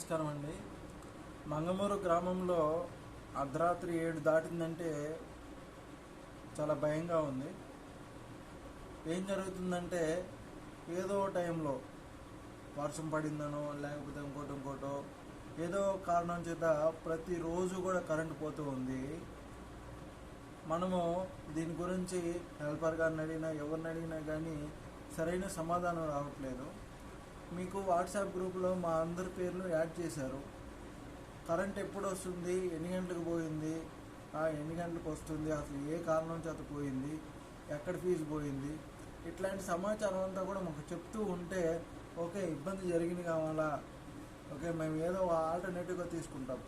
నమస్కారం అండి. మంగమూరు గ్రామంలో అర్ధరాత్రి 7 దాటిందంటే చాలా భయంగా ఉంది. ఏం జరుగుతుందంటే ఏదో టైంలో వర్షం పడిందనో లేకపోతే ఇంకోటో ఏదో కారణం చేత ప్రతిరోజు కూడా కరెంటు పోతూ ఉంది. మనము దీని గురించి హెల్పర్ గారిని అడిగినా ఎవరిని అడిగినా కానీ సరైన సమాధానం రావట్లేదు. మీకు వాట్సాప్ గ్రూప్లో మా అందరి పేర్లు యాడ్ చేశారు. కరెంట్ ఎప్పుడు వస్తుంది, ఎన్ని గంటలకు పోయింది, ఎన్ని గంటలకు వస్తుంది, అసలు ఏ కారణం చేత పోయింది, ఎక్కడ ఫీజు పోయింది, ఇట్లాంటి సమాచారం అంతా కూడా మాకు చెప్తూ ఉంటే ఓకే ఇబ్బంది జరిగింది కావాలా, ఓకే మేము ఏదో ఆల్టర్నేటివ్గా తీసుకుంటాం.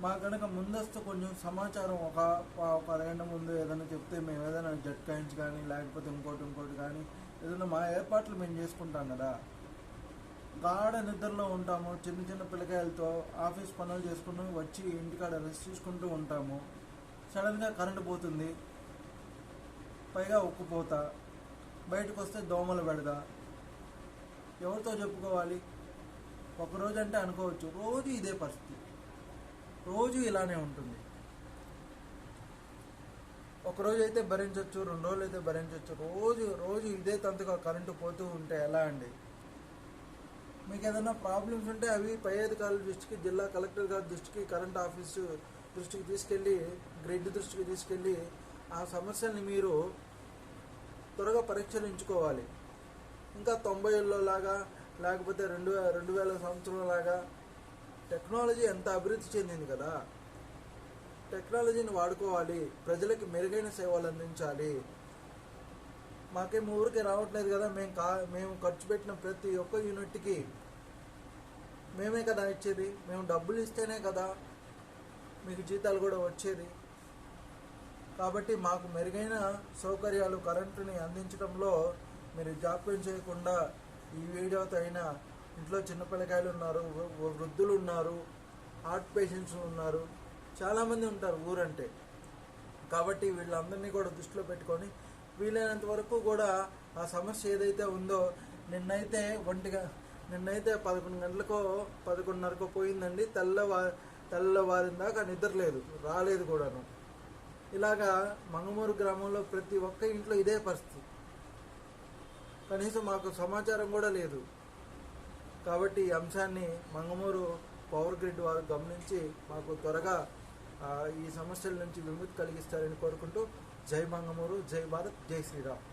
మా కనుక ముందస్తు కొంచెం సమాచారం ఒక అరగంట ముందు ఏదైనా చెప్తే మేము ఏదైనా జెట్ కాయిన్స్ కానీ లేకపోతే ఇంకోటి కానీ ఏదైనా మా ఏర్పాట్లు మేము చేసుకుంటాం కదా. గాఢ నిద్రలో ఉంటాము, చిన్న పిల్లకాయలతో ఆఫీస్ పనులు చేసుకుని వచ్చి ఇంటికాడ రెస్ట్ తీసుకుంటూ ఉంటాము. సడన్గా కరెంటు పోతుంది, పైగా ఉక్కుపోతా, బయటకు వస్తే దోమలు పెడదా, ఎవరితో చెప్పుకోవాలి? ఒకరోజు అంటే అనుకోవచ్చు, రోజు ఇదే పరిస్థితి, రోజు ఇలానే ఉంటుంది. ఒకరోజు అయితే భరించవచ్చు, 2 రోజులు అయితే భరించవచ్చు, రోజు ఇదే తంతుగా కరెంటు పోతూ ఉంటే ఎలా అండి? మీకు ఏదైనా ప్రాబ్లమ్స్ ఉంటే అవి పై అధికారుల దృష్టికి, జిల్లా కలెక్టర్ గారి దృష్టికి, కరెంట్ ఆఫీసు దృష్టికి తీసుకెళ్ళి, గ్రిడ్ దృష్టికి తీసుకెళ్ళి ఆ సమస్యల్ని మీరు త్వరగా పరిష్కరించుకోవాలి. ఇంకా 90ల్లో లాగా లేకపోతే 2000 సంవత్సరం లాగా టెక్నాలజీ ఎంత అభివృద్ధి చెందింది కదా. టెక్నాలజీని వాడుకోవాలి, ప్రజలకి మెరుగైన సేవలు అందించాలి. మాకేం ఊరికే రావట్లేదు కదా, మేము ఖర్చు పెట్టిన ప్రతి ఒక్క యూనిట్కి మేమే కదా ఇచ్చేది, మేము డబ్బులు ఇస్తేనే కదా మీకు జీతాలు కూడా వచ్చేది. కాబట్టి మాకు మెరుగైన సౌకర్యాలు కరెంటుని అందించడంలో మీరు జాప్యం చేయకుండా ఈ వీడియోతో అయినా, ఇంట్లో చిన్నపిల్లకాయలు ఉన్నారు, వృద్ధులు ఉన్నారు, హార్ట్ పేషెంట్స్ ఉన్నారు, చాలామంది ఉంటారు ఊరంటే. కాబట్టి వీళ్ళందరినీ కూడా దృష్టిలో పెట్టుకొని వీలైనంత వరకు కూడా ఆ సమస్య ఏదైతే ఉందో నిన్నైతే 11 గంటలకో 11:30కో పోయిందండి. తెల్లవారిన దాకా నిద్ర లేదు, రాలేదు కూడాను. ఇలాగా మంగమూరు గ్రామంలో ప్రతి ఒక్క ఇంట్లో ఇదే పరిస్థితి. కనీసం మాకు సమాచారం కూడా లేదు. కాబట్టి ఈ అంశాన్ని మంగమూరు పవర్ గ్రిడ్ వారు గమనించి మాకు త్వరగా ఈ సమస్యల నుంచి విముక్తి కలిగిస్తారని కోరుకుంటూ జై మంగమూరు, జై భారత్, జై శ్రీరామ్.